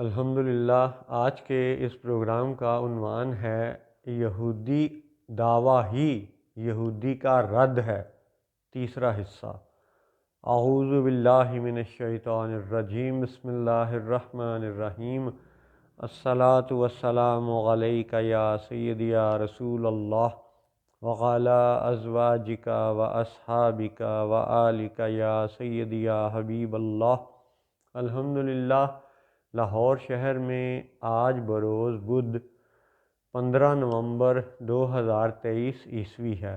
الحمدللہ آج کے اس پروگرام کا عنوان ہے یہودی دعویٰ ہی یہودی کا رد ہے، تیسرا حصہ۔ اعوذ باللہ من الشیطان الرجیم، بسم اللہ الرحمن الرحیم۔ الصلاۃ والسلام علیک یا سیدی یا رسول اللہ وعلی ازواجک و اصحابک و آلک یا سیدی یا حبیب اللہ۔ الحمدللہ لاہور شہر میں آج بروز بدھ 15 نومبر 2023 عیسوی ہے۔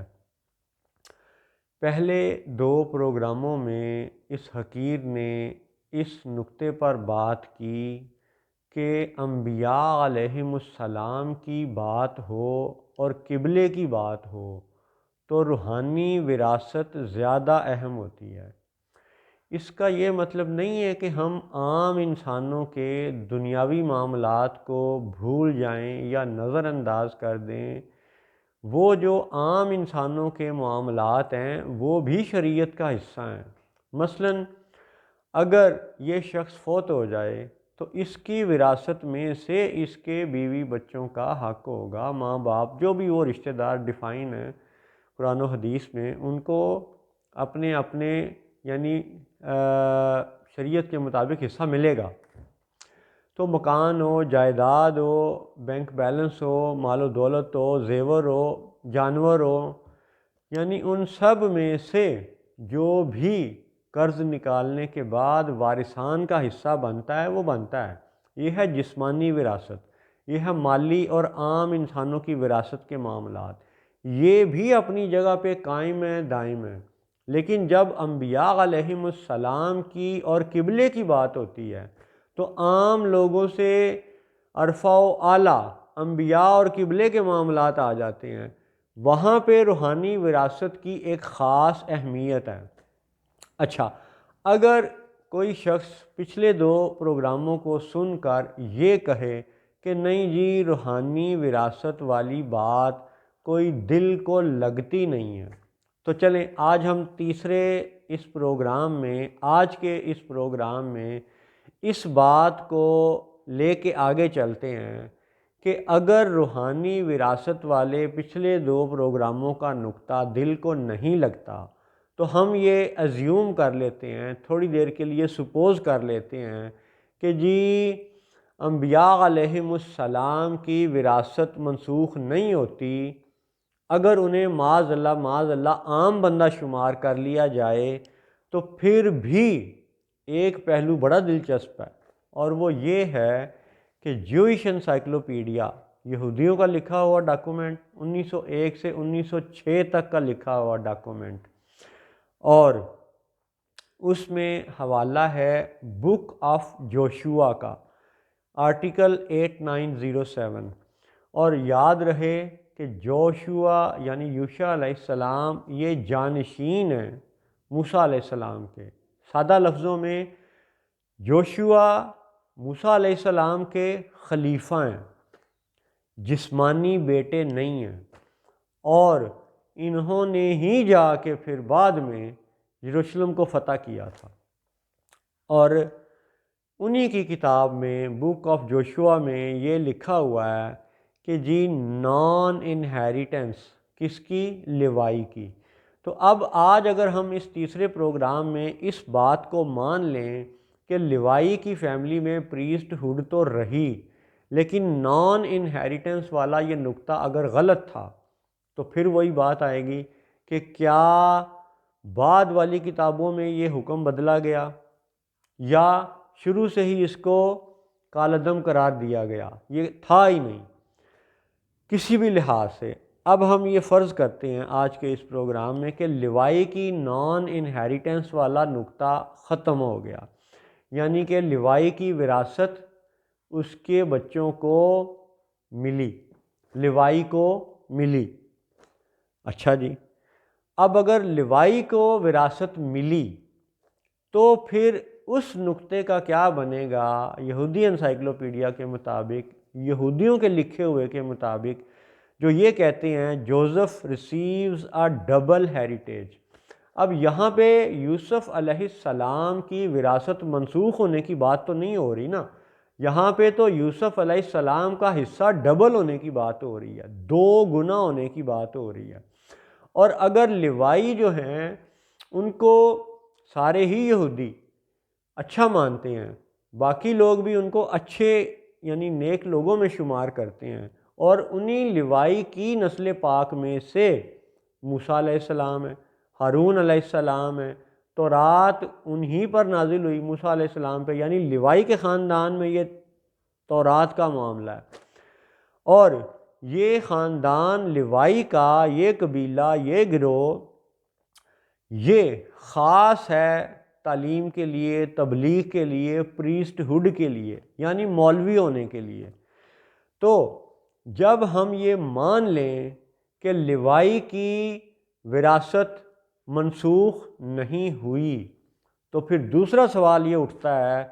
پہلے دو پروگراموں میں اس حقیر نے اس نقطے پر بات کی کہ انبیاء علیہم السلام کی بات ہو اور قبلے کی بات ہو تو روحانی وراثت زیادہ اہم ہوتی ہے۔ اس کا یہ مطلب نہیں ہے کہ ہم عام انسانوں کے دنیاوی معاملات کو بھول جائیں یا نظر انداز کر دیں۔ وہ جو عام انسانوں کے معاملات ہیں وہ بھی شریعت کا حصہ ہیں۔ مثلا اگر یہ شخص فوت ہو جائے تو اس کی وراثت میں سے اس کے بیوی بچوں کا حق ہوگا، ماں باپ جو بھی وہ رشتہ دار ڈیفائن ہیں قرآن و حدیث میں، ان کو اپنے اپنے یعنی شریعت کے مطابق حصہ ملے گا۔ تو مکان ہو، جائیداد ہو، بینک بیلنس ہو، مال و دولت ہو، زیور ہو، جانور ہو، یعنی ان سب میں سے جو بھی قرض نکالنے کے بعد وارثان کا حصہ بنتا ہے وہ بنتا ہے۔ یہ ہے جسمانی وراثت، یہ ہے مالی اور عام انسانوں کی وراثت کے معاملات، یہ بھی اپنی جگہ پہ قائم ہے، دائم ہے۔ لیکن جب انبیاء علیہم السلام کی اور قبلے کی بات ہوتی ہے تو عام لوگوں سے ارفع و اعلیٰ انبیاء اور قبلے کے معاملات آ جاتے ہیں۔ وہاں پہ روحانی وراثت کی ایک خاص اہمیت ہے۔ اچھا، اگر کوئی شخص پچھلے دو پروگراموں کو سن کر یہ کہے کہ نہیں جی روحانی وراثت والی بات کوئی دل کو لگتی نہیں ہے، تو چلیں آج ہم آج کے اس پروگرام میں اس بات کو لے کے آگے چلتے ہیں کہ اگر روحانی وراثت والے پچھلے دو پروگراموں کا نقطہ دل کو نہیں لگتا تو ہم یہ ایزیوم کر لیتے ہیں، تھوڑی دیر کے لیے سپوز کر لیتے ہیں کہ جی انبیاء علیہم السلام کی وراثت منسوخ نہیں ہوتی۔ اگر انہیں معاذ اللہ عام بندہ شمار کر لیا جائے تو پھر بھی ایک پہلو بڑا دلچسپ ہے، اور وہ یہ ہے کہ جوئش انسائکلوپیڈیا، یہودیوں کا لکھا ہوا ڈاکومنٹ، 1901 سے 1906 تک کا لکھا ہوا ڈاکومنٹ، اور اس میں حوالہ ہے بک آف جوشوا کا، آرٹیکل 8907۔ اور یاد رہے کہ جوشوا یعنی یوشع علیہ السلام یہ جانشین ہیں موسیٰ علیہ السلام کے۔ سادہ لفظوں میں جوشوا موسیٰ علیہ السلام کے خلیفہ ہیں، جسمانی بیٹے نہیں ہیں، اور انہوں نے ہی جا کے پھر بعد میں یروشلم کو فتح کیا تھا۔ اور انہی کی کتاب میں بک آف جوشوا میں یہ لکھا ہوا ہے کہ جی نان انہیریٹنس کس کی؟ لیوائی کی۔ تو اب آج اگر ہم اس تیسرے پروگرام میں اس بات کو مان لیں کہ لیوائی کی فیملی میں پریسٹ ہوڈ تو رہی، لیکن نان انہیریٹنس والا یہ نقطہ اگر غلط تھا تو پھر وہی بات آئے گی کہ کیا بعد والی کتابوں میں یہ حکم بدلا گیا یا شروع سے ہی اس کو کالعدم قرار دیا گیا؟ یہ تھا ہی نہیں کسی بھی لحاظ سے۔ اب ہم یہ فرض کرتے ہیں آج کے اس پروگرام میں کہ لیوائی کی نان انہیریٹنس والا نقطہ ختم ہو گیا، یعنی کہ لیوائی کی وراثت اس کے بچوں کو ملی، لیوائی کو ملی۔ اچھا جی، اب اگر لیوائی کو وراثت ملی تو پھر اس نقطے کا کیا بنے گا؟ یہودی انسائکلوپیڈیا کے مطابق، یہودیوں کے لکھے ہوئے کے مطابق، جو یہ کہتے ہیں Joseph receives a double heritage. اب یہاں پہ یوسف علیہ السلام کی وراثت منسوخ ہونے کی بات تو نہیں ہو رہی نا، یہاں پہ تو یوسف علیہ السلام کا حصہ ڈبل ہونے کی بات ہو رہی ہے، 2 گنا ہونے کی بات ہو رہی ہے۔ اور اگر لیوائی جو ہیں ان کو سارے ہی یہودی اچھا مانتے ہیں، باقی لوگ بھی ان کو اچھے یعنی نیک لوگوں میں شمار کرتے ہیں، اور انہی لیوائی کی نسل پاک میں سے موسیٰ علیہ السلام ہے، ہارون علیہ السلام ہے، تورات انہی پر نازل ہوئی موسیٰ علیہ السلام پہ، یعنی لیوائی کے خاندان میں یہ تورات کا معاملہ ہے۔ اور یہ خاندان لیوائی کا، یہ قبیلہ، یہ گروہ، یہ خاص ہے تعلیم کے لیے، تبلیغ کے لیے، پریسٹ ہوڈ کے لیے، یعنی مولوی ہونے کے لیے۔ تو جب ہم یہ مان لیں کہ لیوائی کی وراثت منسوخ نہیں ہوئی، تو پھر دوسرا سوال یہ اٹھتا ہے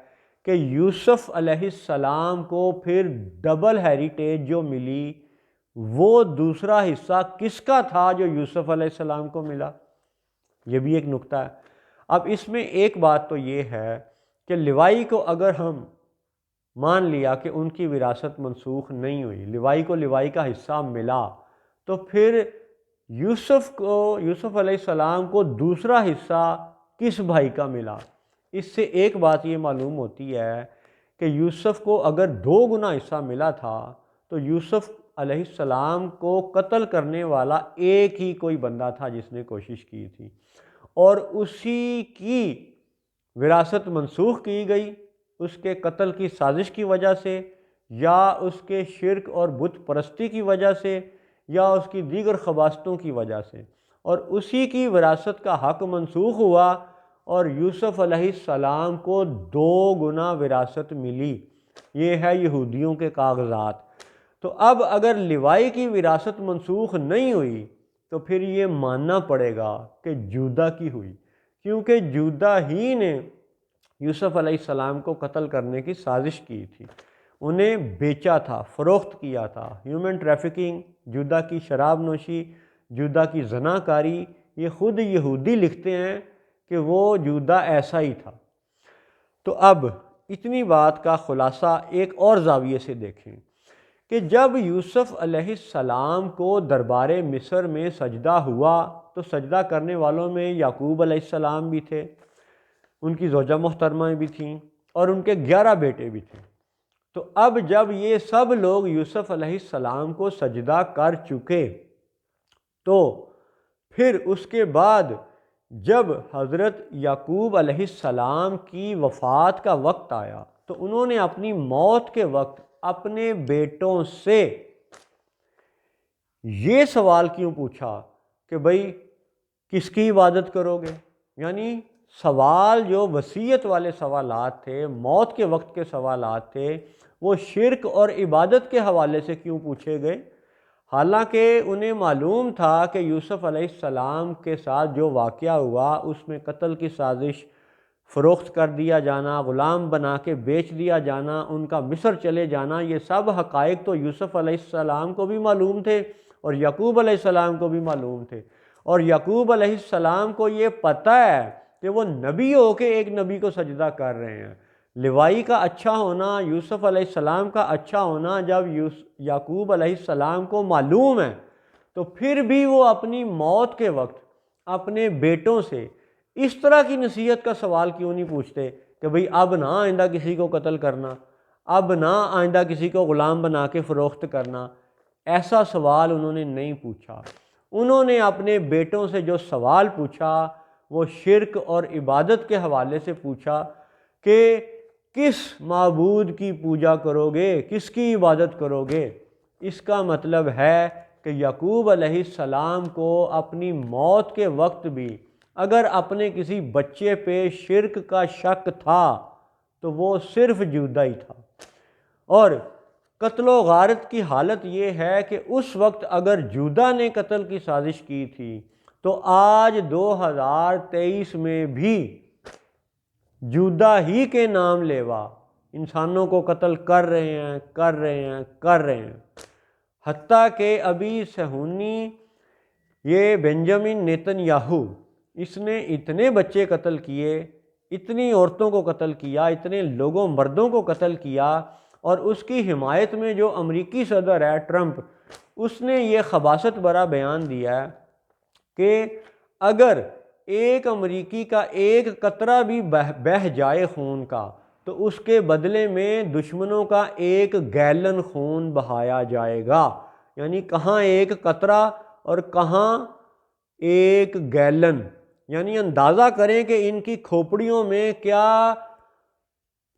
کہ یوسف علیہ السلام کو پھر ڈبل ہیریٹیج جو ملی، وہ دوسرا حصہ کس کا تھا جو یوسف علیہ السلام کو ملا؟ یہ بھی ایک نکتہ ہے۔ اب اس میں ایک بات تو یہ ہے کہ لیوائی کو اگر ہم مان لیا کہ ان کی وراثت منسوخ نہیں ہوئی، لیوائی کو لیوائی کا حصہ ملا، تو پھر یوسف علیہ السلام کو دوسرا حصہ کس بھائی کا ملا؟ اس سے ایک بات یہ معلوم ہوتی ہے کہ یوسف کو اگر 2 گنا حصہ ملا تھا تو یوسف علیہ السلام کو قتل کرنے والا ایک ہی کوئی بندہ تھا جس نے کوشش کی تھی، اور اسی کی وراثت منسوخ کی گئی اس کے قتل کی سازش کی وجہ سے، یا اس کے شرک اور بت پرستی کی وجہ سے، یا اس کی دیگر خباثتوں کی وجہ سے، اور اسی کی وراثت کا حق منسوخ ہوا اور یوسف علیہ السلام کو 2 گنا وراثت ملی۔ یہ ہے یہودیوں کے کاغذات۔ تو اب اگر لیوائی کی وراثت منسوخ نہیں ہوئی تو پھر یہ ماننا پڑے گا کہ جودا کی ہوئی، کیونکہ جودا ہی نے یوسف علیہ السلام کو قتل کرنے کی سازش کی تھی، انہیں بیچا تھا، فروخت کیا تھا۔ ہیومن ٹریفکنگ، جودا کی شراب نوشی، جودا کی زنا کاری، یہ خود یہودی لکھتے ہیں کہ وہ جودا ایسا ہی تھا۔ تو اب اتنی بات کا خلاصہ ایک اور زاویے سے دیکھیں کہ جب یوسف علیہ السلام کو دربار مصر میں سجدہ ہوا تو سجدہ کرنے والوں میں یعقوب علیہ السلام بھی تھے، ان کی زوجہ محترمہ بھی تھیں، اور ان کے 11 بیٹے بھی تھے۔ تو اب جب یہ سب لوگ یوسف علیہ السلام کو سجدہ کر چکے تو پھر اس کے بعد جب حضرت یعقوب علیہ السلام کی وفات کا وقت آیا تو انہوں نے اپنی موت کے وقت اپنے بیٹوں سے یہ سوال کیوں پوچھا کہ بھئی کس کی عبادت کرو گے؟ یعنی سوال جو وصیت والے سوالات تھے، موت کے وقت کے سوالات تھے، وہ شرک اور عبادت کے حوالے سے کیوں پوچھے گئے؟ حالانکہ انہیں معلوم تھا کہ یوسف علیہ السلام کے ساتھ جو واقعہ ہوا اس میں قتل کی سازش، فروخت کر دیا جانا، غلام بنا کے بیچ دیا جانا، ان کا مصر چلے جانا، یہ سب حقائق تو یوسف علیہ السلام کو بھی معلوم تھے اور یعقوب علیہ السلام کو بھی معلوم تھے، اور یعقوب علیہ السلام کو یہ پتہ ہے کہ وہ نبی ہو کے ایک نبی کو سجدہ کر رہے ہیں۔ لیوائی کا اچھا ہونا، یوسف علیہ السلام کا اچھا ہونا جب یعقوب علیہ السلام کو معلوم ہے تو پھر بھی وہ اپنی موت کے وقت اپنے بیٹوں سے اس طرح کی نصیحت کا سوال کیوں نہیں پوچھتے کہ بھئی اب نہ آئندہ کسی کو قتل کرنا، اب نہ آئندہ کسی کو غلام بنا کے فروخت کرنا۔ ایسا سوال انہوں نے نہیں پوچھا۔ انہوں نے اپنے بیٹوں سے جو سوال پوچھا وہ شرک اور عبادت کے حوالے سے پوچھا کہ کس معبود کی پوجا کرو گے، کس کی عبادت کرو گے؟ اس کا مطلب ہے کہ یعقوب علیہ السلام کو اپنی موت کے وقت بھی اگر اپنے کسی بچے پہ شرک کا شک تھا تو وہ صرف جودا ہی تھا۔ اور قتل و غارت کی حالت یہ ہے کہ اس وقت اگر جودا نے قتل کی سازش کی تھی تو آج 2023 میں بھی جودا ہی کے نام لیوا انسانوں کو قتل کر رہے ہیں۔ حتیٰ کہ ابھی صہیونی یہ بنجامن نیتن یاہو اس نے اتنے بچے قتل کیے اتنی عورتوں کو قتل کیا، اتنے لوگوں مردوں کو قتل کیا، اور اس کی حمایت میں جو امریکی صدر ہے ٹرمپ، اس نے یہ خباثت بھرا بیان دیا ہے کہ اگر ایک امریکی کا ایک قطرہ بھی بہہ جائے خون کا تو اس کے بدلے میں دشمنوں کا 1 گیلن خون بہایا جائے گا۔ یعنی کہاں 1 قطرہ اور کہاں 1 گیلن، یعنی اندازہ کریں کہ ان کی کھوپڑیوں میں کیا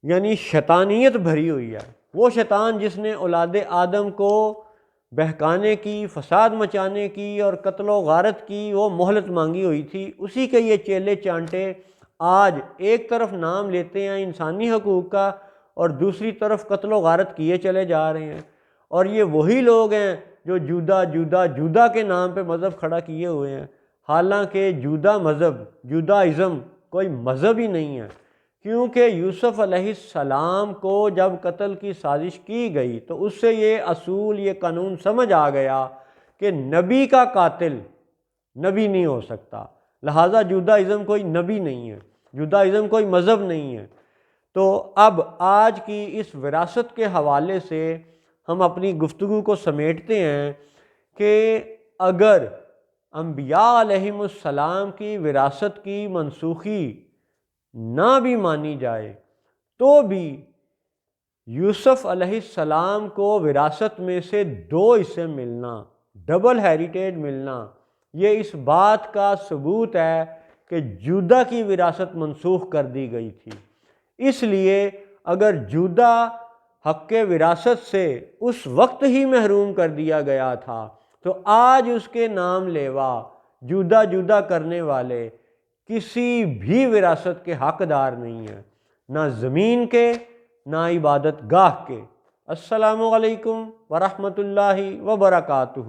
یعنی شیطانیت بھری ہوئی ہے۔ وہ شیطان جس نے اولاد آدم کو بہکانے کی، فساد مچانے کی اور قتل و غارت کی وہ مہلت مانگی ہوئی تھی، اسی کے یہ چیلے چانٹے آج ایک طرف نام لیتے ہیں انسانی حقوق کا اور دوسری طرف قتل و غارت کیے چلے جا رہے ہیں۔ اور یہ وہی لوگ ہیں جو جودا جودا جودا کے نام پہ مذہب کھڑا کیے ہوئے ہیں، حالانکہ جودا مذہب، جودائزم کوئی مذہب ہی نہیں ہے، کیونکہ یوسف علیہ السلام کو جب قتل کی سازش کی گئی تو اس سے یہ اصول، یہ قانون سمجھ آ گیا کہ نبی کا قاتل نبی نہیں ہو سکتا، لہٰذا جودائزم کوئی نبی نہیں ہے، جودائزم کوئی مذہب نہیں ہے۔ تو اب آج کی اس وراثت کے حوالے سے ہم اپنی گفتگو کو سمیٹتے ہیں کہ اگر انبیاء علیہم السلام کی وراثت کی منسوخی نہ بھی مانی جائے تو بھی یوسف علیہ السلام کو وراثت میں سے 2 حصے ملنا، ڈبل ہیریٹیج ملنا، یہ اس بات کا ثبوت ہے کہ جودا کی وراثت منسوخ کر دی گئی تھی۔ اس لیے اگر جودا حق وراثت سے اس وقت ہی محروم کر دیا گیا تھا تو آج اس کے نام لیوا جودا جودا کرنے والے کسی بھی وراثت کے حقدار نہیں ہیں، نہ زمین کے نہ عبادت گاہ کے۔ السلام علیکم ورحمۃ اللہ وبرکاتہ۔